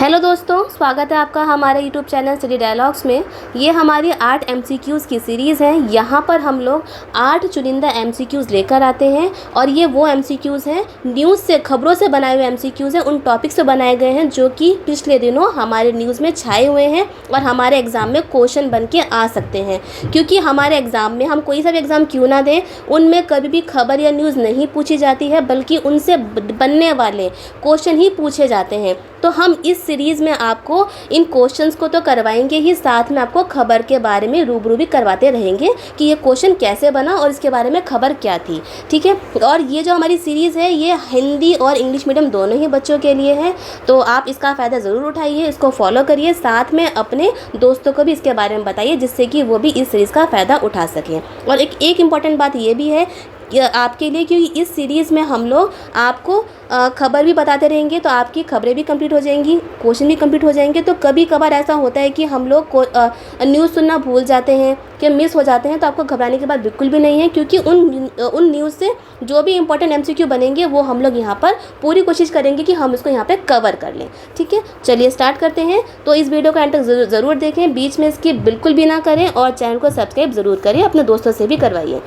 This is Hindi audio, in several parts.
हेलो दोस्तों, स्वागत है आपका हमारे यूट्यूब चैनल स्टडी डायलॉग्स में। ये हमारी 8 MCQs की सीरीज़ है। यहाँ पर हम लोग 8 चुनिंदा MCQs लेकर आते हैं और ये वो MCQs हैं, न्यूज़ से, खबरों से बनाए हुए MCQs हैं, उन टॉपिक से बनाए गए हैं जो कि पिछले दिनों हमारे न्यूज़ में छाए हुए हैं और हमारे एग्ज़ाम में क्वेश्चन बन के आ सकते हैं। क्योंकि हमारे एग्ज़ाम में, हम कोई सा भी एग्ज़ाम क्यों ना दें, उनमें कभी भी खबर या न्यूज़ नहीं पूछी जाती है, बल्कि उनसे बनने वाले क्वेश्चन ही पूछे जाते हैं। तो हम इस सीरीज़ में आपको इन क्वेश्चंस को तो करवाएंगे ही, साथ में आपको खबर के बारे में रूबरू भी करवाते रहेंगे कि ये क्वेश्चन कैसे बना और इसके बारे में खबर क्या थी। ठीक है। और ये जो हमारी सीरीज़ है, ये हिंदी और इंग्लिश मीडियम दोनों ही बच्चों के लिए है। तो आप इसका फ़ायदा ज़रूर उठाइए, इसको फॉलो करिए, साथ में अपने दोस्तों को भी इसके बारे में बताइए, जिससे कि वो भी इस सीरीज़ का फ़ायदा उठा सकें। और एक इम्पॉर्टेंट बात ये भी है आपके लिए, क्योंकि इस सीरीज़ में हम लोग आपको खबर भी बताते रहेंगे, तो आपकी खबरें भी कंप्लीट हो जाएंगी, क्वेश्चन भी कंप्लीट हो जाएंगे। तो कभी कभार ऐसा होता है कि हम लोग न्यूज़ सुनना भूल जाते हैं, कि मिस हो जाते हैं, तो आपको घबराने की बात बिल्कुल भी नहीं है, क्योंकि उन न्यूज़ से जो भी इंपॉर्टेंट MCQ बनेंगे वो हम लोग यहाँ पर पूरी कोशिश करेंगे कि हम इसको यहाँ पे कवर कर लें। ठीक है, चलिए स्टार्ट करते हैं। तो इस वीडियो को एंड तक ज़रूर देखें, बीच में इसकी बिल्कुल भी ना करें और चैनल को सब्सक्राइब ज़रूर करें, अपने दोस्तों से भी करवाइए।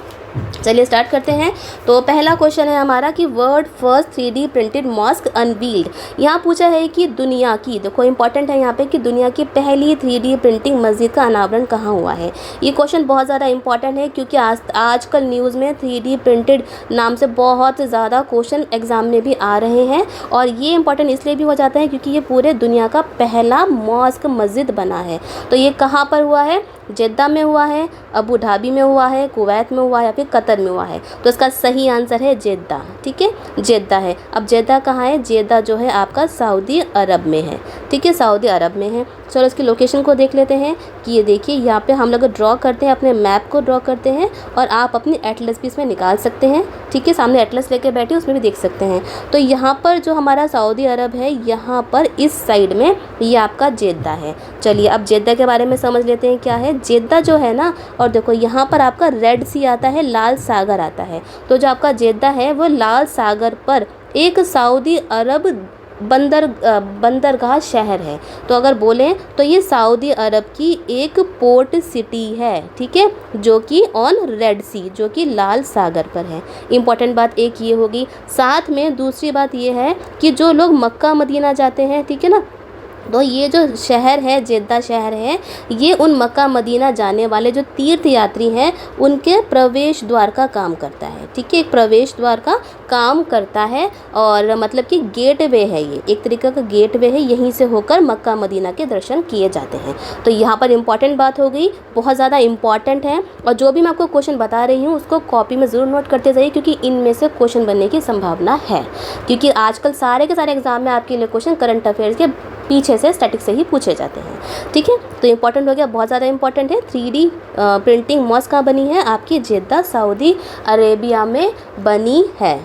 चलिए स्टार्ट करते हैं। तो पहला क्वेश्चन है हमारा कि world first 3D printed mosque unveiled. यहाँ पूछा है कि दुनिया की, देखो इंपॉर्टेंट है यहाँ पे, कि दुनिया की पहली 3D प्रिंटिंग मस्जिद का अनावरण कहाँ हुआ है। ये क्वेश्चन बहुत ज़्यादा इंपॉर्टेंट है, क्योंकि आजकल न्यूज़ में 3D प्रिंटेड नाम से बहुत ज़्यादा क्वेश्चन एग्ज़ाम में भी आ रहे हैं। और ये इंपॉर्टेंट इसलिए भी हो जाता है क्योंकि ये पूरे दुनिया का पहला मॉस्क मस्जिद बना है। तो ये कहाँ पर हुआ है? जेद्दा में हुआ है, अबू धाबी में हुआ है, कुवैत में हुआ है, या फिर कतर में हुआ है। तो इसका सही आंसर है जेद्दा। ठीक है, जेद्दा है। अब जेद्दा कहाँ है? जेद्दा जो है आपका सऊदी अरब में है। ठीक है, सऊदी अरब में है। चलो इसकी लोकेशन को देख लेते हैं कि ये देखिए, यहाँ पे हम लोग ड्रॉ करते हैं, अपने मैप को ड्रॉ करते हैं और आप अपनी एटलस भी इसमें निकाल सकते हैं। ठीक है, सामने एटलस लेके बैठे, उसमें भी देख सकते हैं। तो यहाँ पर जो हमारा सऊदी अरब है, यहाँ पर इस साइड में ये आपका जेद्दा है। चलिए अब जेद्दा के बारे में समझ लेते हैं क्या है। जेद्दा जो है ना, और देखो यहाँ पर आपका रेड सी आता है, लाल सागर आता है। तो जो आपका जेद्दा है वो लाल सागर पर एक सऊदी अरब बंदरगाह शहर है। तो अगर बोलें तो ये सऊदी अरब की एक पोर्ट सिटी है। ठीक है, जो कि ऑन रेड सी, जो कि लाल सागर पर है। इंपॉर्टेंट बात एक ये होगी। साथ में दूसरी बात ये है कि जो लोग मक्का मदीना जाते हैं, ठीक है ना, तो ये जो शहर है, जेद्दा शहर है, ये उन मक्का मदीना जाने वाले जो तीर्थ यात्री हैं उनके प्रवेश द्वार का काम करता है। ठीक है, एक प्रवेश द्वार का काम करता है, और मतलब कि गेटवे है, ये एक तरीके का गेटवे है, यहीं से होकर मक्का मदीना के दर्शन किए जाते हैं। तो यहाँ पर इंपॉर्टेंट बात हो गई, बहुत ज़्यादा इंपॉर्टेंट है। और जो भी मैं आपको क्वेश्चन बता रही हूँ उसको कॉपी में ज़रूर नोट करते जाइए, क्योंकि इनमें से क्वेश्चन बनने की संभावना है। क्योंकि आजकल सारे के सारे एग्जाम में आपके लिए क्वेश्चन करंट अफेयर्स के पीछे से, स्टैटिक से ही पूछे जाते हैं। ठीक है, तो इंपॉर्टेंट हो गया, बहुत ज़्यादा इंपॉर्टेंट है। 3D प्रिंटिंग मॉस्क कहाँ बनी है? आपकी जेद्दा सऊदी अरेबिया में बनी है।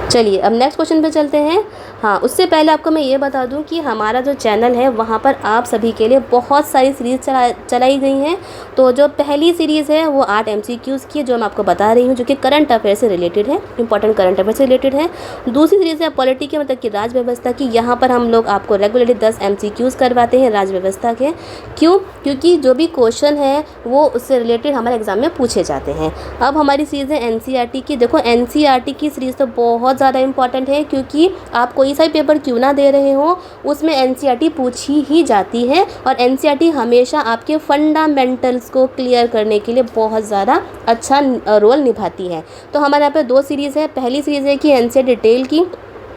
चलिए अब नेक्स्ट क्वेश्चन पे चलते हैं। हाँ, उससे पहले आपको मैं ये बता दूं कि हमारा जो चैनल है वहाँ पर आप सभी के लिए बहुत सारी सीरीज़ चलाई गई हैं। तो जो पहली सीरीज़ है वो 8 MCQs की, जो मैं आपको बता रही हूँ, जो कि करंट अफेयर से रिलेटेड है, इंपॉर्टेंट करंट अफेयर से रिलेटेड है। दूसरी सीरीज़ है पॉलिटी के, मतलब कि राज व्यवस्था की। यहाँ पर हम लोग आपको रेगुलरली 10 MCQs करवाते हैं राज व्यवस्था के। क्यों? क्योंकि जो भी क्वेश्चन है वो उससे रिलेटेड हमारे एग्जाम में पूछे जाते हैं। अब हमारी सीरीज़ है NCERT की। देखो NCERT की सीरीज़ तो बहुत ज़्यादा इंपॉर्टेंट है, क्योंकि आप कोई सा पेपर क्यों ना दे रहे हो, उसमें NCERT पूछी ही जाती है। और NCERT हमेशा आपके फंडामेंटल्स को क्लियर करने के लिए बहुत ज़्यादा अच्छा रोल निभाती है। तो हमारे यहाँ पे 2 सीरीज़ है। पहली सीरीज़ है कि NCERT डिटेल की।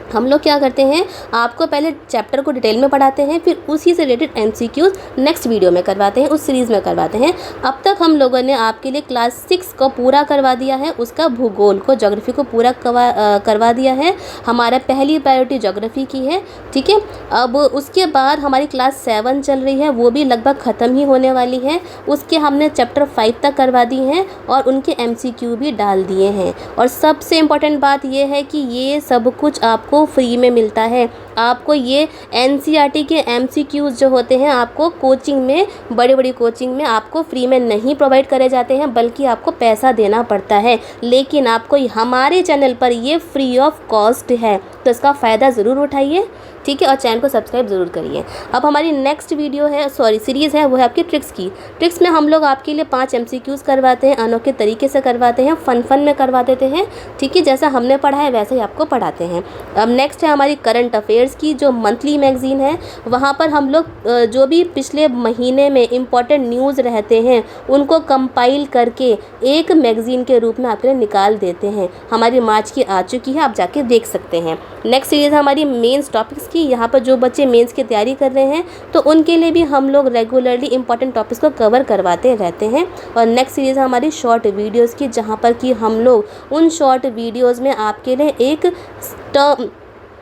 हम लोग क्या करते हैं, आपको पहले चैप्टर को डिटेल में पढ़ाते हैं, फिर उसी से रिलेटेड MCQs नेक्स्ट वीडियो में करवाते हैं, उस सीरीज़ में करवाते हैं। अब तक हम लोगों ने आपके लिए क्लास 6 को पूरा करवा दिया है, उसका भूगोल को, ज्योग्राफी को पूरा करवा दिया है। हमारा पहली प्रायोरिटी ज्योग्राफी की है। ठीक है, अब उसके बाद हमारी क्लास 7 चल रही है, वो भी लगभग ख़त्म ही होने वाली है। उसके हमने चैप्टर 5 तक करवा दी हैं और उनके MCQ भी डाल दिए हैं। और सबसे इम्पॉर्टेंट बात यह है कि ये सब कुछ आपको फ्री में मिलता है। आपको ये NCERT के MCQs जो होते हैं आपको कोचिंग में, बड़ी बड़ी कोचिंग में आपको फ्री में नहीं प्रोवाइड करे जाते हैं, बल्कि आपको पैसा देना पड़ता है। लेकिन आपको हमारे चैनल पर ये फ्री ऑफ कॉस्ट है, तो इसका फ़ायदा ज़रूर उठाइए, ठीक है, और चैनल को सब्सक्राइब ज़रूर करिए। अब हमारी नेक्स्ट वीडियो है, सीरीज़ है, वो है आपकी ट्रिक्स की। ट्रिक्स में हम लोग आपके लिए 5 MCQs करवाते हैं, अनोखे तरीके से करवाते हैं, फन में करवा देते हैं, ठीक है, जैसा हमने पढ़ा है वैसे ही आपको पढ़ाते हैं। अब नेक्स्ट है हमारी करंट अफेयर्स की, जो मंथली मैगज़ीन है। वहाँ पर हम लोग जो भी पिछले महीने में इम्पॉर्टेंट न्यूज़ रहते हैं उनको कंपाइल करके एक मैगज़ीन के रूप में आपके लिए निकाल देते हैं। हमारी मार्च की आ चुकी है, आप जाके देख सकते हैं। नेक्स्ट सीरीज़ हमारी मेंस टॉपिक्स की। यहाँ पर जो बच्चे मेंस की तैयारी कर रहे हैं तो उनके लिए भी हम लोग रेगुलरली इंपॉर्टेंट टॉपिक्स को कवर करवाते रहते हैं। और नेक्स्ट सीरीज़ हमारी शॉर्ट वीडियोस की, जहाँ पर कि हम लोग उन शॉर्ट वीडियोस में आपके लिए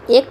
एक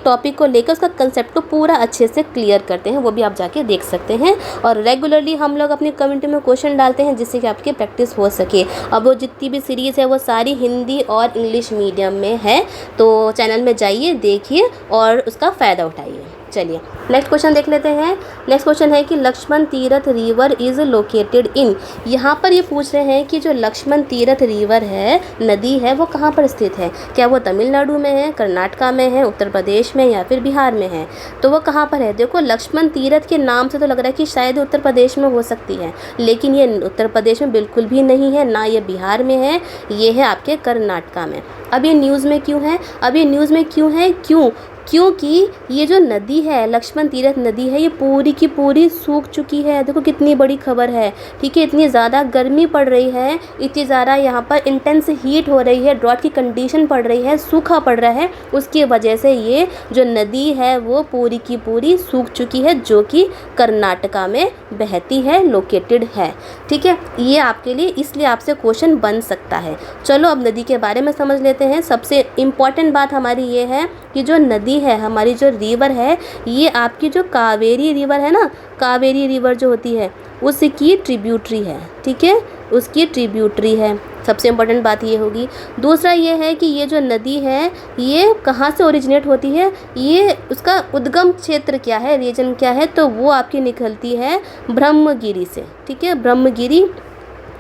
टॉपिक को लेकर उसका कंसेप्ट को पूरा अच्छे से क्लियर करते हैं, वो भी आप जाके देख सकते हैं। और रेगुलरली हम लोग अपनी कम्युनिटी में क्वेश्चन डालते हैं जिससे कि आपकी प्रैक्टिस हो सके। अब वो जितनी भी सीरीज़ है वो सारी हिंदी और इंग्लिश मीडियम में है, तो चैनल में जाइए, देखिए और उसका फ़ायदा उठाइए। चलिए नेक्स्ट क्वेश्चन देख लेते हैं। नेक्स्ट क्वेश्चन है कि Lakshman Tirath river is located in. यहाँ पर ये पूछ रहे हैं कि जो लक्ष्मण तीरथ रिवर है, नदी है, वो कहाँ पर स्थित है। क्या वो तमिलनाडु में है, कर्नाटका में है, उत्तर प्रदेश में या फिर बिहार में है। तो वो कहाँ पर है। देखो लक्ष्मण तीरथ के नाम से तो लग रहा है कि शायद उत्तर प्रदेश में हो सकती है, लेकिन ये उत्तर प्रदेश में बिल्कुल भी नहीं है, ना ये बिहार में है, ये है आपके कर्नाटका में। अब ये न्यूज़ में क्यों है, क्योंकि ये जो नदी है, लक्ष्मण तीरथ नदी है, ये पूरी की पूरी सूख चुकी है। देखो कितनी बड़ी खबर है, ठीक है, इतनी ज़्यादा गर्मी पड़ रही है, इतनी ज़्यादा यहाँ पर इंटेंस हीट हो रही है, ड्रॉट की कंडीशन पड़ रही है, सूखा पड़ रहा है, उसकी वजह से ये जो नदी है वो पूरी की पूरी सूख चुकी है, जो कि कर्नाटका में बहती है, लोकेटेड है, ठीक है। ये आपके लिए इसलिए आपसे क्वेश्चन बन सकता है। चलो अब नदी के बारे में समझ लेते हैं। सबसे इम्पॉर्टेंट बात हमारी ये है कि जो नदी है, हमारी जो रिवर है, ये आपकी जो कावेरी रिवर है ना, कावेरी रिवर जो होती है उसकी ट्रिब्यूटरी है, ठीक है, उसकी ट्रिब्यूटरी है। सबसे इम्पोर्टेंट बात ये होगी। दूसरा ये है कि ये जो नदी है ये कहाँ से ओरिजिनेट होती है, ये उसका उद्गम क्षेत्र क्या है, रीजन क्या है, तो वो आपकी निकलती है ब्रह्मगिरी से, ठीक है, ब्रह्मगिरी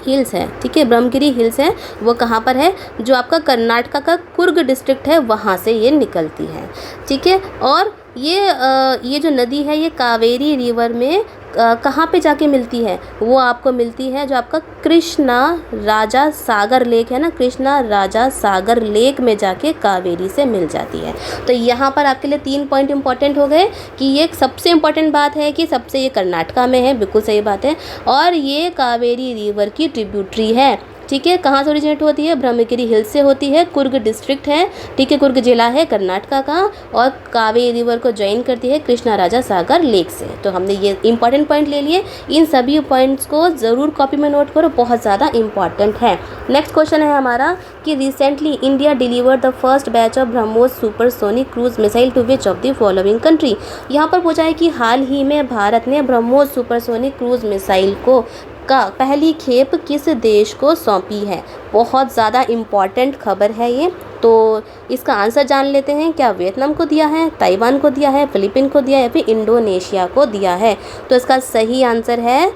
हिल्स है, ठीक है, ब्रह्मगिरी हिल्स है, वो कहाँ पर है, जो आपका कर्नाटका का कुर्ग डिस्ट्रिक्ट है वहाँ से ये निकलती है, ठीक है। और ये जो नदी है ये कावेरी रिवर में कहाँ पे जाके मिलती है, वो आपको मिलती है जो आपका कृष्णा राजा सागर लेक है ना, कृष्णा राजा सागर लेक में जाके कावेरी से मिल जाती है। तो यहाँ पर आपके लिए 3 पॉइंट इंपॉर्टेंट हो गए कि ये सबसे इम्पॉर्टेंट बात है कि सबसे ये कर्नाटका में है, बिल्कुल सही बात है, और ये कावेरी रिवर की ट्रिब्यूटरी है, ठीक है। कहाँ से ओरिजिनेट होती है, ब्रह्मगिरी हिल्स से होती है, कुर्ग डिस्ट्रिक्ट है, ठीक है, कुर्ग जिला है कर्नाटका का, और कावेरी रिवर को ज्वाइन करती है कृष्णा राजा सागर लेक से। तो हमने ये इंपॉर्टेंट पॉइंट ले लिए, इन सभी पॉइंट्स को ज़रूर कॉपी में नोट करो, बहुत ज़्यादा इंपॉर्टेंट है। नेक्स्ट क्वेश्चन है हमारा कि recently India delivered the first batch of BrahMos supersonic cruise missile to which of the following country. यहाँ पर पूछा है कि हाल ही में भारत ने ब्रह्मोस सुपरसोनिक क्रूज मिसाइल को का पहली खेप किस देश को सौंपी है। बहुत ज़्यादा इम्पॉर्टेंट खबर है ये, तो इसका आंसर जान लेते हैं। क्या वियतनाम को दिया है, ताइवान को दिया है, फिलीपीन को दिया है, या फिर इंडोनेशिया को दिया है। तो इसका सही आंसर है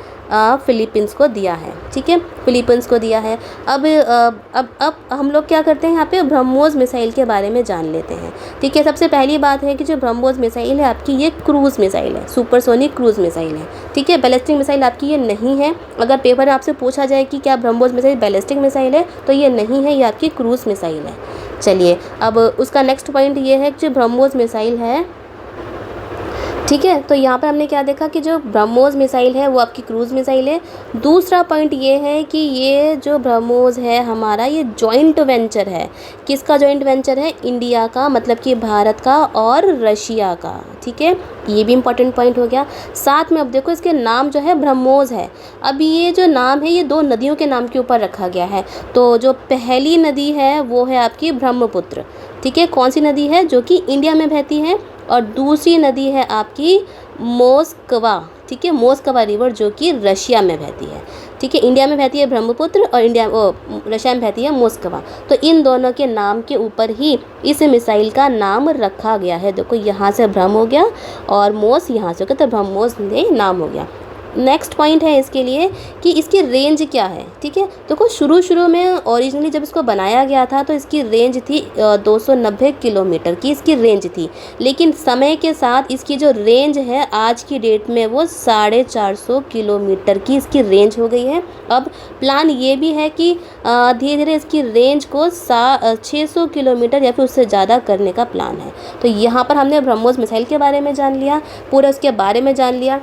फिलीपींस को दिया है, ठीक है, फिलीपींस को दिया है। अब हम लोग क्या करते हैं, यहाँ पे ब्रह्मोस मिसाइल के बारे में जान लेते हैं, ठीक है। सबसे पहली बात है कि जो ब्रह्मोस मिसाइल है आपकी ये क्रूज़ मिसाइल है, सुपरसोनिक क्रूज़ मिसाइल है, ठीक है, बैलिस्टिक मिसाइल आपकी ये नहीं है। अगर पेपर में आपसे पूछा जाए कि क्या ब्रह्मोस मिसाइल बैलिस्टिक मिसाइल है, तो ये नहीं है, ये आपकी क्रूज़ मिसाइल है। चलिए अब उसका नेक्स्ट पॉइंट ये है कि जो ब्रह्मोस मिसाइल है, ठीक है, तो यहाँ पर हमने क्या देखा कि जो ब्रह्मोस मिसाइल है वो आपकी क्रूज़ मिसाइल है। दूसरा पॉइंट ये है कि ये जो ब्रह्मोस है हमारा ये जॉइंट वेंचर है। किसका जॉइंट वेंचर है, इंडिया का, मतलब कि भारत का और रशिया का, ठीक है, ये भी इम्पॉर्टेंट पॉइंट हो गया। साथ में अब देखो इसके नाम जो है ब्रह्मोस है। अब ये जो नाम है ये 2 नदियों के नाम के ऊपर रखा गया है। तो जो पहली नदी है वो है आपकी ब्रह्मपुत्र, ठीक है, कौन सी नदी है, जो कि इंडिया में बहती है, और दूसरी नदी है आपकी मोस्कवा, ठीक है, मोस्कवा रिवर जो कि रशिया में बहती है, ठीक ठीक है। इंडिया में बहती है ब्रह्मपुत्र और रशिया में बहती है मोस्कवा। तो इन दोनों के नाम के ऊपर ही इस मिसाइल का नाम रखा गया है। देखो यहाँ से ब्रह्म हो गया और मोस यहाँ से हो गया, तो ब्रह्मोस नाम हो गया। नेक्स्ट पॉइंट है इसके लिए कि इसकी रेंज क्या है, ठीक है। देखो शुरू में ओरिजिनली जब इसको बनाया गया था तो इसकी रेंज थी 290 किलोमीटर की इसकी रेंज थी, लेकिन समय के साथ इसकी जो रेंज है आज की डेट में वो 450 किलोमीटर की इसकी रेंज हो गई है। अब प्लान ये भी है कि धीरे धीरे इसकी रेंज को 600 किलोमीटर या फिर उससे ज़्यादा करने का प्लान है। तो यहाँ पर हमने ब्रह्मोस मिसाइल के बारे में जान लिया, पूरा उसके बारे में जान लिया,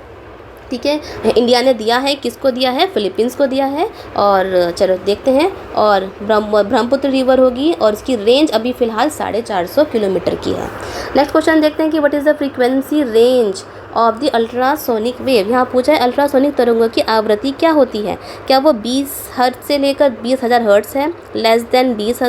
ठीक है। इंडिया ने दिया है, किसको दिया है, फिलीपींस को दिया है। और चलो देखते हैं। और ब्रह्मपुत्र रिवर होगी और इसकी रेंज अभी फ़िलहाल 450 किलोमीटर की है। नेक्स्ट क्वेश्चन देखते हैं कि what is the frequency range of the ultrasonic wave. यहाँ पूछा है अल्ट्रासोनिक तरंगों की आवृत्ति क्या होती है, क्या वो 20 हर्ट्ज से लेकर 20,000 हर्ट्ज है, less than 20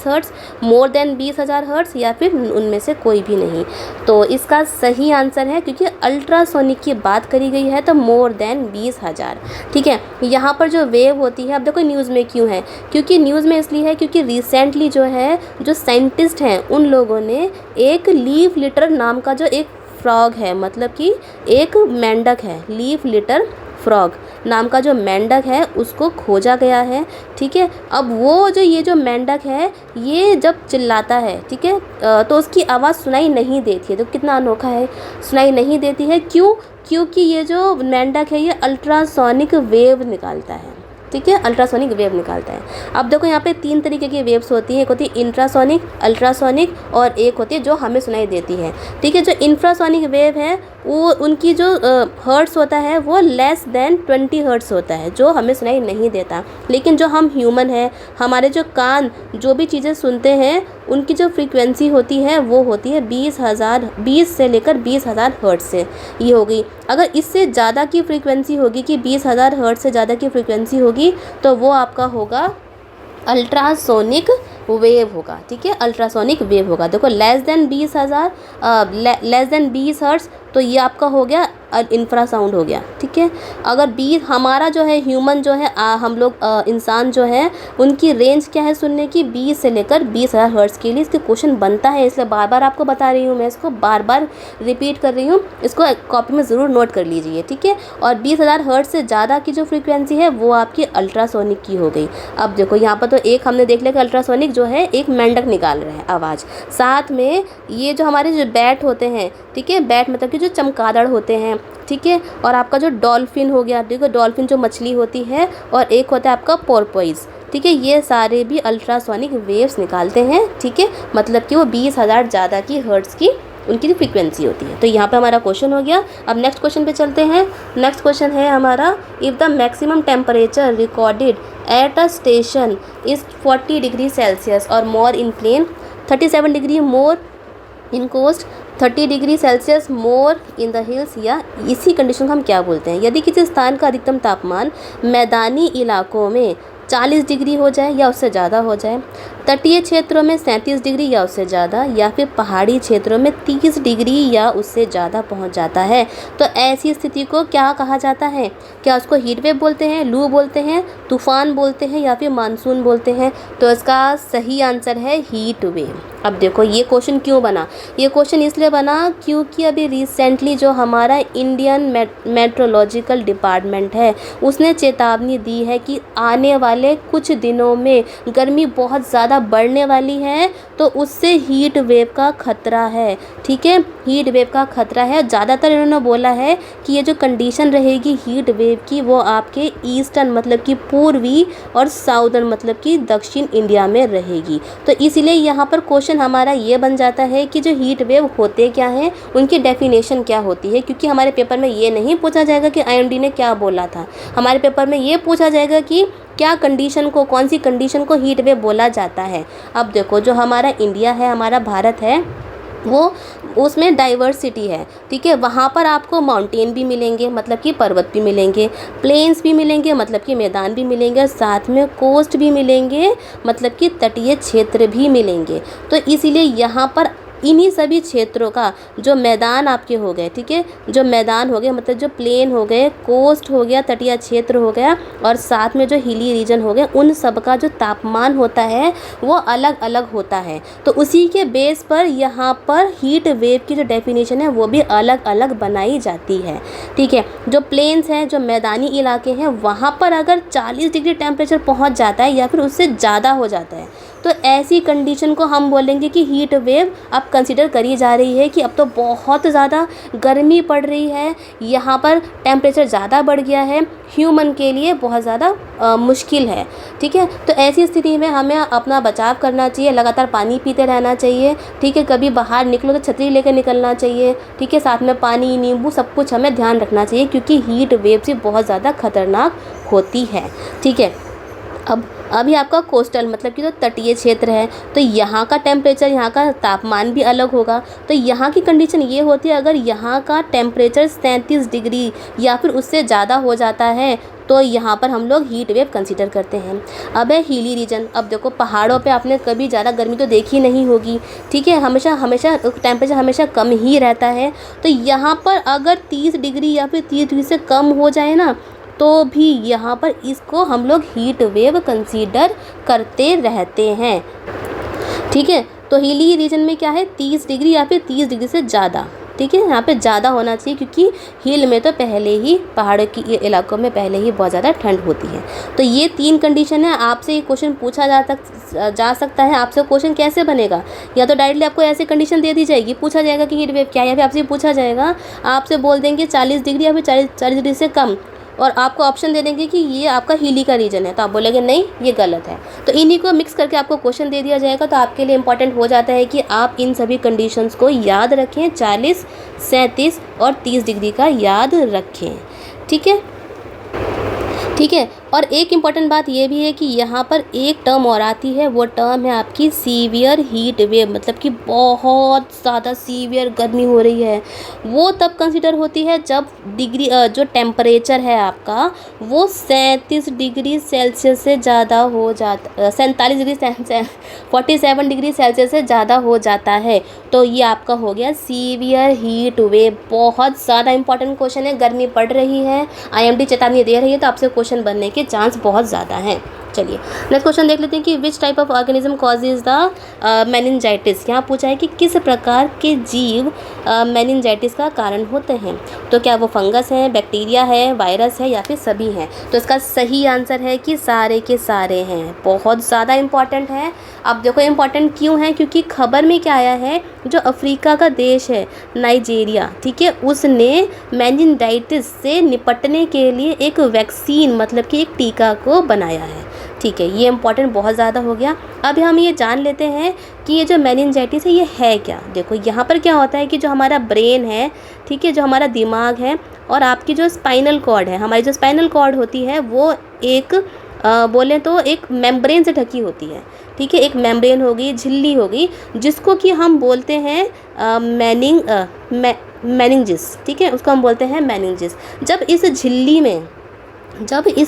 hertz, more than 20,000 hertz, या फिर उनमें से कोई भी नहीं। तो इसका सही आंसर है, क्योंकि अल्ट्रासोनिक की बात करी गई है तो मोर देन 20,000, ठीक है। यहाँ पर जो वेव होती है, अब देखो न्यूज़ में क्यों है, क्योंकि न्यूज़ में इसलिए है क्योंकि रिसेंटली जो है जो साइंटिस्ट हैं उन लोगों ने एक लीफ लिटर नाम का जो एक फ्रॉग है, मतलब कि एक मेंढक है, लीफ लिटर फ्रॉग नाम का जो मेंढक है उसको खोजा गया है, ठीक है। अब वो ये जो मेंढक है ये जब चिल्लाता है, ठीक है, तो उसकी आवाज़ सुनाई नहीं देती है। तो कितना अनोखा है, सुनाई नहीं देती है, क्यों? क्योंकि ये जो मेंढक है ये अल्ट्रासोनिक वेव निकालता है, ठीक है, अल्ट्रासोनिक वेव निकालता है। अब देखो यहाँ पे 3 तरीके की वेव्स होती है, एक होती है इंफ्रासोनिक, अल्ट्रासोनिक और एक होती है जो हमें सुनाई देती है, ठीक है। जो इंफ्रासोनिक वेव है वो उनकी जो हर्ट्स होता है वो लेस देन 20 हर्ट्स होता है, जो हमें सुनाई नहीं देता। लेकिन जो हम ह्यूमन हैं, हमारे जो कान जो भी चीज़ें सुनते हैं उनकी जो फ्रीक्वेंसी होती है वो होती है 20 से लेकर 20,000 हर्ट्ज से, ये हो गई। अगर इससे ज़्यादा की फ्रीक्वेंसी होगी कि 20,000 हर्ट्ज से ज़्यादा की फ्रीक्वेंसी होगी तो वो आपका होगा अल्ट्रासोनिक वेव होगा, ठीक है, अल्ट्रासोनिक वेव होगा। देखो लेस देन 20 हर्ट्ज तो ये आपका हो गया इंफ्रासाउंड हो गया, ठीक है। अगर 20 हमारा जो है ह्यूमन जो है हम लोग इंसान जो है उनकी रेंज क्या है सुनने की, 20 से लेकर 20,000 हर्ट्ज के लिए इसके क्वेश्चन बनता है, इसलिए बार बार आपको बता रही हूँ, मैं इसको बार बार रिपीट कर रही हूँ, इसको कॉपी में ज़रूर नोट कर लीजिए, ठीक है। और 20,000 हर्ट्ज से ज़्यादा की जो फ्रीक्वेंसी है वो आपकी अल्ट्रासोनिक की हो गई। अब देखो यहाँ पर तो एक हमने देख लिया कि अल्ट्रासोनिक जो है एक मेंढक निकाल रहे हैं आवाज़, साथ में ये जो हमारे जो बैट होते हैं, ठीक है, बैट मतलब कि जो चमगादड़ होते हैं, ठीक है, और आपका जो डॉल्फिन हो गया, देखो डॉल्फिन जो मछली होती है, और एक होता है आपका पोर्पोइज, ठीक है, ये सारे भी अल्ट्रासोनिक वेव्स निकालते हैं, ठीक है, मतलब कि वो 20,000 ज़्यादा की हर्ट्ज की उनकी फ्रीक्वेंसी होती है। तो यहाँ पे हमारा क्वेश्चन हो गया। अब नेक्स्ट क्वेश्चन पे चलते हैं। नेक्स्ट क्वेश्चन है हमारा, if the maximum temperature recorded at a station is 40 degree Celsius और more in plain, 37 degree more in coast, 30 degree Celsius more in the hills, या इसी कंडीशन को हम क्या बोलते हैं, यदि किसी स्थान का अधिकतम तापमान मैदानी इलाकों में 40 डिग्री हो जाए या उससे ज़्यादा हो जाए, तटीय क्षेत्रों में 37 डिग्री या उससे ज़्यादा, या फिर पहाड़ी क्षेत्रों में 30 डिग्री या उससे ज़्यादा पहुंच जाता है, तो ऐसी स्थिति को क्या कहा जाता है? क्या उसको हीट वेव बोलते हैं, लू बोलते हैं, तूफ़ान बोलते हैं, या फिर मानसून बोलते हैं? तो इसका सही आंसर है हीट वेव। अब देखो ये क्वेश्चन क्यों बना, ये क्वेश्चन इसलिए बना क्योंकि अभी रिसेंटली जो हमारा इंडियन मेट्रोलॉजिकल डिपार्टमेंट है उसने चेतावनी दी है कि आने वाले कुछ दिनों में गर्मी बहुत ज़्यादा बढ़ने वाली है, तो उससे हीट वेव का खतरा है, ठीक है, हीट वेव का खतरा है। ज़्यादातर इन्होंने बोला है कि ये जो कंडीशन रहेगी हीट वेव की वो आपके ईस्टर्न मतलब कि पूर्वी और साउदर्न मतलब कि दक्षिण इंडिया में रहेगी। तो इसीलिए यहाँ पर क्वेश्चन हमारा ये बन जाता है कि जो हीट वेव होते क्या हैं, उनकी डेफिनेशन क्या होती है, क्योंकि हमारे पेपर में ये नहीं पूछा जाएगा कि आईएमडी ने क्या बोला था, हमारे पेपर में ये पूछा जाएगा कि क्या कंडीशन को, कौन सी कंडीशन को हीट वेव बोला जाता है। अब देखो जो हमारा इंडिया है, हमारा भारत है, वो उसमें डाइवर्सिटी है, ठीक है, वहाँ पर आपको माउंटेन भी मिलेंगे मतलब कि पर्वत भी मिलेंगे, प्लेन्स भी मिलेंगे मतलब कि मैदान भी मिलेंगे, और साथ में कोस्ट भी मिलेंगे मतलब कि तटीय क्षेत्र भी मिलेंगे। तो इसीलिए यहाँ पर इन्हीं सभी क्षेत्रों का जो मैदान आपके हो गए, ठीक है, जो मैदान हो गए मतलब जो प्लेन हो गए, कोस्ट हो गया, तटीय क्षेत्र हो गया और साथ में जो हिली रीजन हो गए, उन सब का जो तापमान होता है वो अलग अलग होता है। तो उसी के बेस पर यहाँ पर हीट वेव की जो डेफिनेशन है वो भी अलग अलग बनाई जाती है, ठीक है। जो प्लेन्स हैं, जो मैदानी इलाके हैं, वहाँ पर अगर 40 डिग्री टेम्परेचर पहुँच जाता है या फिर उससे ज़्यादा हो जाता है तो ऐसी कंडीशन को हम बोलेंगे कि हीट वेव अब कंसीडर करी जा रही है कि अब तो बहुत ज़्यादा गर्मी पड़ रही है, यहाँ पर टेम्परेचर ज़्यादा बढ़ गया है, ह्यूमन के लिए बहुत ज़्यादा मुश्किल है, ठीक है। तो ऐसी स्थिति में हमें अपना बचाव करना चाहिए, लगातार पानी पीते रहना चाहिए, ठीक है। कभी बाहर निकलो तो छतरी लेकर निकलना चाहिए, ठीक है। साथ में पानी, नींबू सब कुछ हमें ध्यान रखना चाहिए क्योंकि हीट वेव से बहुत ज़्यादा खतरनाक होती है, ठीक है। अब अभी आपका कोस्टल मतलब कि जो तटीय क्षेत्र है तो यहाँ का टेम्परेचर, यहाँ का तापमान भी अलग होगा। तो यहाँ की कंडीशन ये होती है अगर यहाँ का टेम्परेचर 37 डिग्री या फिर उससे ज़्यादा हो जाता है तो यहाँ पर हम लोग हीट वेव कंसीडर करते हैं। अब है हिली रीजन। अब देखो पहाड़ों पे आपने कभी ज़्यादा गर्मी तो देखी नहीं होगी, ठीक है, हमेशा टेम्परेचर हमेशा कम ही रहता है। तो यहाँ पर अगर 30 डिग्री या फिर 30 डिग्री से कम हो जाए ना तो भी यहाँ पर इसको हम लोग हीट वेव कंसीडर करते रहते हैं, ठीक है। तो हिली रीजन में क्या है 30 डिग्री या फिर 30 डिग्री से ज़्यादा, ठीक है, यहाँ पे ज़्यादा होना चाहिए क्योंकि हिल में तो पहले ही पहाड़ों की इलाकों में पहले ही बहुत ज़्यादा ठंड होती है। तो ये 3 कंडीशन है। आपसे ये क्वेश्चन पूछा जा सकता है। आपसे क्वेश्चन कैसे बनेगा, या तो डायरेक्टली आपको ऐसी कंडीशन दे दी जाएगी, पूछा जाएगा कि हीट वेव क्या है, या फिर आपसे पूछा जाएगा, आपसे बोल देंगे 40 डिग्री या फिर 40 डिग्री से कम और आपको ऑप्शन दे देंगे कि ये आपका हिली का रीजन है, तो आप बोलेंगे नहीं ये गलत है। तो इन्हीं को मिक्स करके आपको क्वेश्चन दे दिया जाएगा। तो आपके लिए इंपॉर्टेंट हो जाता है कि आप इन सभी कंडीशंस को याद रखें, 40, 37 और 30 डिग्री का याद रखें, ठीक है, ठीक है। और एक इम्पॉर्टेंट बात ये भी है कि यहाँ पर एक टर्म और आती है, वो टर्म है आपकी सीवियर हीट वेव, मतलब कि बहुत ज़्यादा सीवियर गर्मी हो रही है। वो तब कंसिडर होती है जब जो टेम्परेचर है आपका वो 37 डिग्री सेल्सियस से ज़्यादा हो जाता, 47 डिग्री सेल्सियस से ज़्यादा हो जाता है। तो ये आपका हो गया सीवियर हीट वेव। बहुत ज़्यादा इंपॉर्टेंट क्वेश्चन है, गर्मी पड़ रही है, IMD चेतावनी दे रही है, तो आपसे क्वेश्चन बनने के चांस बहुत ज़्यादा हैं। चलिए नेक्स्ट क्वेश्चन देख लेते हैं कि which type of organism causes the meningitis. यहाँ पूछा है कि किस प्रकार के जीव मेनिंजाइटिस का कारण होते हैं। तो क्या वो फंगस है, बैक्टीरिया है, वायरस है या फिर सभी हैं। तो इसका सही आंसर है कि सारे के सारे हैं। बहुत ज़्यादा इम्पॉर्टेंट है। अब देखो इम्पॉर्टेंट क्यों है, क्योंकि खबर में क्या आया है, जो अफ्रीका का देश है नाइजीरिया, ठीक है, उसने मेनिंजाइटिस से निपटने के लिए एक वैक्सीन मतलब कि एक टीका को बनाया है, ठीक है। ये इंपॉर्टेंट बहुत ज़्यादा हो गया। अब हम ये जान लेते हैं कि ये जो मेनिंजाइटिस है ये है क्या। देखो यहाँ पर क्या होता है कि जो हमारा ब्रेन है, ठीक है, जो हमारा दिमाग है और आपकी जो स्पाइनल कॉर्ड है, हमारी जो स्पाइनल कॉर्ड होती है वो एक बोलें तो एक मेम्ब्रेन से ढकी होती है, ठीक है। एक मेम्ब्रेन होगी, झिल्ली होगी, जिसको कि हम बोलते हैं मेनिंजिस, ठीक है, उसको हम बोलते हैं मेनिंजिस। जब इस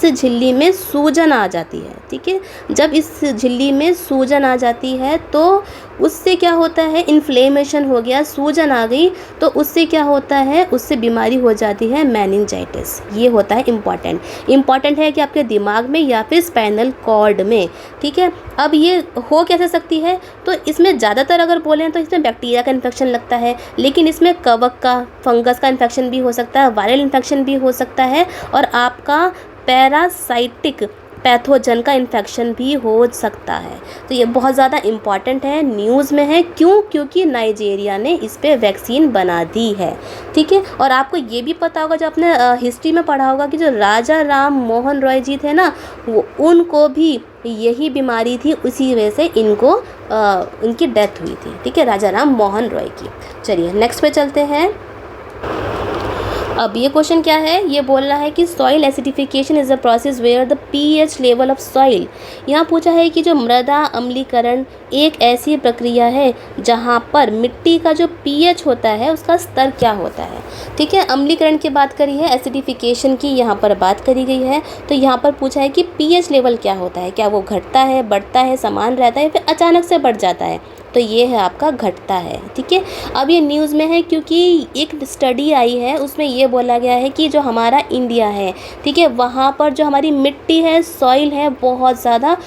झिल्ली में सूजन आ जाती है, ठीक है, जब इस झिल्ली में सूजन आ जाती है तो उससे क्या होता है, इन्फ्लेमेशन हो गया, सूजन आ गई, तो उससे क्या होता है, उससे बीमारी हो जाती है मेनिंजाइटिस। ये होता है इम्पॉर्टेंट है कि आपके दिमाग में या फिर स्पाइनल कॉर्ड में, ठीक है। अब ये हो कैसे सकती है, तो इसमें ज़्यादातर अगर बोलें तो इसमें बैक्टीरिया का इन्फेक्शन लगता है, लेकिन इसमें कवक का, फंगस का इन्फेक्शन भी हो सकता है, वायरल इन्फेक्शन भी हो सकता है और आपका पैरासाइटिक पैथोजन का इन्फेक्शन भी हो सकता है। तो ये बहुत ज़्यादा इम्पॉर्टेंट है, न्यूज़ में है। क्यों? क्योंकि नाइजीरिया ने इस पे वैक्सीन बना दी है, ठीक है। और आपको ये भी पता होगा, जो आपने हिस्ट्री में पढ़ा होगा कि जो राजा राम मोहन रॉय जी थे ना, वो उनको भी यही बीमारी थी, उसी वजह से इनको उनकी डेथ हुई थी, ठीक है, राजा राम मोहन रॉय की। चलिए नेक्स्ट पे चलते हैं। अब ये क्वेश्चन क्या है, ये बोल रहा है कि soil acidification is a process where the pH level of soil. यहाँ पूछा है कि जो मृदा अम्लीकरण एक ऐसी प्रक्रिया है जहाँ पर मिट्टी का जो pH होता है उसका स्तर क्या होता है, ठीक है। अम्लीकरण की बात करी है, एसिडिफिकेशन की यहाँ पर बात करी गई है। तो यहाँ पर पूछा है कि pH लेवल क्या होता है, क्या वो घटता है, बढ़ता है, समान रहता है, फिर अचानक से बढ़ जाता है। तो ये है आपका घटता है। ठीक है, अब ये न्यूज़ में है क्योंकि एक स्टडी आई है, उसमें ये बोला गया है कि जो हमारा इंडिया है, ठीक है, वहाँ पर जो हमारी मिट्टी है, सॉइल है, बहुत ज़्यादा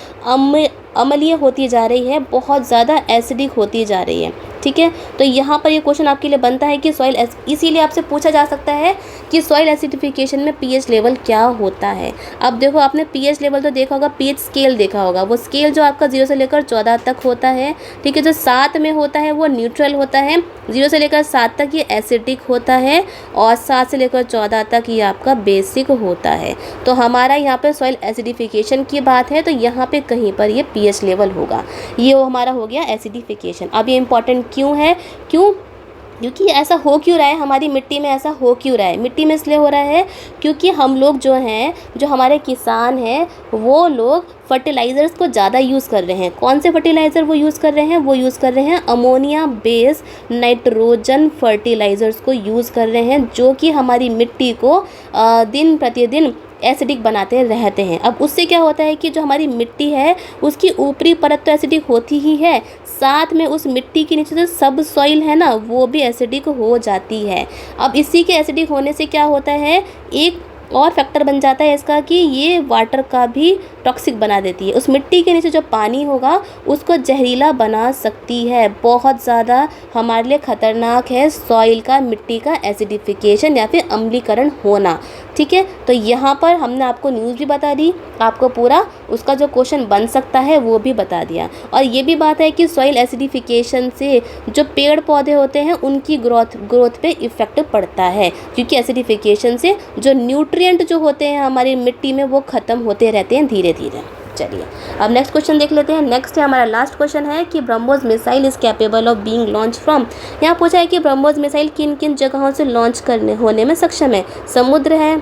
अम्लीय होती जा रही है, बहुत ज़्यादा एसिडिक होती जा रही है। ठीक है, तो यहाँ पर ये क्वेश्चन आपके लिए बनता है कि सॉइल, इसीलिए आपसे पूछा जा सकता है कि सॉइल एसिडिफिकेशन में पीएच लेवल क्या होता है। अब देखो, आपने पीएच लेवल तो देखा होगा, पीएच स्केल देखा होगा, वो स्केल जो आपका 0 से लेकर 14 तक होता है। ठीक है, जो 7 में होता है वो न्यूट्रल होता है, 0 से लेकर 7 तक ये एसिडिक होता है, और 7 से लेकर 14 तक ये आपका बेसिक होता है। तो हमारा यहाँ पर सॉइल एसिडिफिकेशन की बात है, तो यहाँ पे कहीं पर ये पीएच लेवल होगा। ये वो हमारा हो गया एसिडिफिकेशन। अब ये इंपॉर्टेंट क्यों है, क्योंकि ऐसा हो क्यों रहा है, हमारी मिट्टी में ऐसा हो क्यों रहा है। मिट्टी में इसलिए हो रहा है क्योंकि हम लोग जो हैं, जो हमारे किसान हैं, वो लोग फर्टिलाइज़र्स को ज़्यादा यूज़ कर रहे हैं। कौन से फर्टिलाइज़र वो यूज़ कर रहे हैं, वो यूज़ कर रहे हैं अमोनिया बेस नाइट्रोजन फर्टिलाइज़र्स को यूज़ कर रहे हैं, जो कि हमारी मिट्टी को दिन प्रतिदिन एसिडिक बनाते रहते हैं। अब उससे क्या होता है कि जो हमारी मिट्टी है, उसकी ऊपरी परत तो एसिडिक होती ही है, साथ में उस मिट्टी के नीचे जो सब सॉइल है ना, वो भी एसिडिक हो जाती है। अब इसी के एसिडिक होने से क्या होता है, एक और फैक्टर बन जाता है इसका कि ये वाटर का भी टॉक्सिक बना देती है। उस मिट्टी के नीचे जो पानी होगा उसको जहरीला बना सकती है। बहुत ज़्यादा हमारे लिए ख़तरनाक है सॉइल का, मिट्टी का एसिडिफिकेशन या फिर अम्लीकरण होना। ठीक है, तो यहाँ पर हमने आपको न्यूज़ भी बता दी, आपको पूरा उसका जो क्वेश्चन बन सकता है वो भी बता दिया। और ये भी बात है कि सॉइल एसिडिफिकेशन से जो पेड़ पौधे होते हैं उनकी ग्रोथ पे इफ़ेक्ट पड़ता है, क्योंकि एसिडिफिकेशन से जो न्यूट्रिएंट जो होते हैं हमारी मिट्टी में वो ख़त्म होते रहते हैं धीरे धीरे। चलिए अब नेक्स्ट क्वेश्चन देख लेते हैं। नेक्स्ट है हमारा लास्ट क्वेश्चन है कि BrahMos missile is capable of being launch from. यहाँ पूछा है कि ब्रह्मोस मिसाइल किन किन जगहों से लॉन्च होने में सक्षम है। समुद्र है,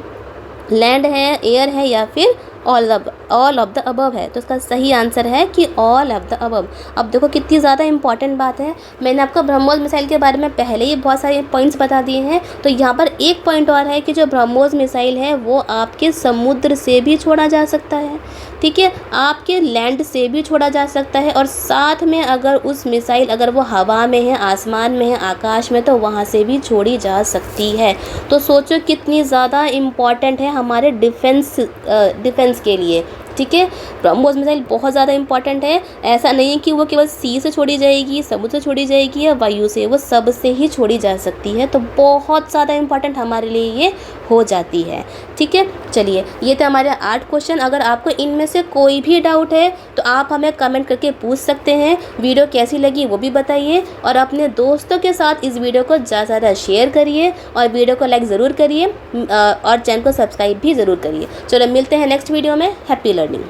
लैंड है, एयर है, या फिर ऑल ऑफ द अबव है। तो इसका सही आंसर है कि ऑल ऑफ द अबव। अब देखो कितनी ज़्यादा इंपॉर्टेंट बात है। मैंने आपको ब्रह्मोस मिसाइल के बारे में पहले ही बहुत सारे पॉइंट्स बता दिए हैं, तो यहाँ पर एक पॉइंट और है कि जो ब्रह्मोस मिसाइल है वो आपके समुद्र से भी छोड़ा जा सकता है। ठीक है, आपके लैंड से भी छोड़ा जा सकता है, और साथ में अगर उस मिसाइल अगर वो हवा में है, आसमान में है, आकाश में, तो वहाँ से भी छोड़ी जा सकती है। तो सोचो कितनी ज़्यादा इम्पॉर्टेंट है हमारे डिफेंस के लिए। ठीक है, ब्रह्मोस मिसाइल बहुत ज़्यादा इंपॉर्टेंट है। ऐसा नहीं है कि वो केवल सी से छोड़ी जाएगी, समुद्र से छोड़ी जाएगी या वायु से, वो सब से ही छोड़ी जा सकती है। तो बहुत ज़्यादा इंपॉर्टेंट हमारे लिए ये हो जाती है। ठीक है, चलिए ये थे हमारे 8 क्वेश्चन। अगर आपको इनमें से कोई भी डाउट है तो आप हमें कमेंट करके पूछ सकते हैं। वीडियो कैसी लगी वो भी बताइए, और अपने दोस्तों के साथ इस वीडियो को ज़्यादा से ज़्यादा शेयर करिए, और वीडियो को लाइक ज़रूर करिए, और चैनल को सब्सक्राइब भी ज़रूर करिए। चलो मिलते हैं नेक्स्ट वीडियो में। Happy learning.